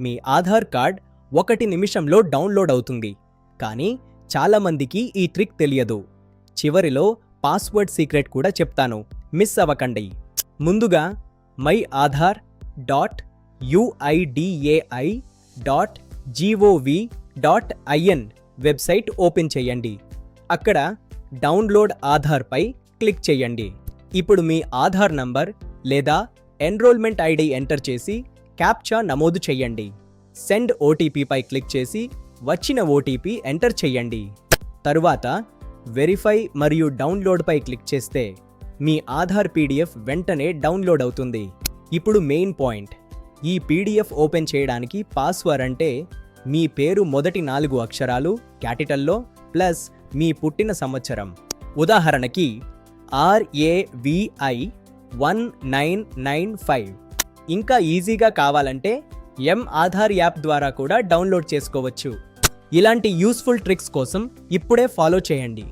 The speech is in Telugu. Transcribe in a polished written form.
మీ ఆధార్ కార్డ్ 1 నిమిషంలో డౌన్లోడ్ అవుతుంది. కానీ చాలామందికి ఈ ట్రిక్ తెలియదు. చివరిలో పాస్వర్డ్ సీక్రెట్ కూడా చెప్తాను, మిస్ అవ్వకండి. ముందుగా myAadhar.uidai.gov.in వెబ్సైట్ ఓపెన్ చేయండి. అక్కడ డౌన్లోడ్ ఆధార్ పై క్లిక్ చేయండి. ఇప్పుడు మీ ఆధార్ నంబర్ లేదా ఎన్రోల్మెంట్ ఐడి ఎంటర్ చేసి క్యాప్చా నమోదు చేయండి. సెండ్ ఓటీపీ పై క్లిక్ చేసి వచ్చిన ఓటీపీ ఎంటర్ చేయండి. తరువాత వెరిఫై మరియు డౌన్లోడ్ పై క్లిక్ చేస్తే మీ ఆధార్ పీడిఎఫ్ వెంటనే డౌన్లోడ్ అవుతుంది. ఇప్పుడు మెయిన్ పాయింట్, ఈ పీడిఎఫ్ ఓపెన్ చేయడానికి పాస్వర్డ్ అంటే మీ పేరు మొదటి 4 అక్షరాలు క్యాపిటల్లో ప్లస్ మీ పుట్టిన సంవత్సరం. ఉదాహరణకి RAVI1995. ఇంకా ఈజీగా కావాలంటే ఆధార్ యాప్ ద్వారా కూడా డౌన్లోడ్ చేసుకోవచ్చు. ఇలాంటి యూస్ఫుల్ ట్రిక్స్ కోసం ఇప్పుడే ఫాలో చేయండి.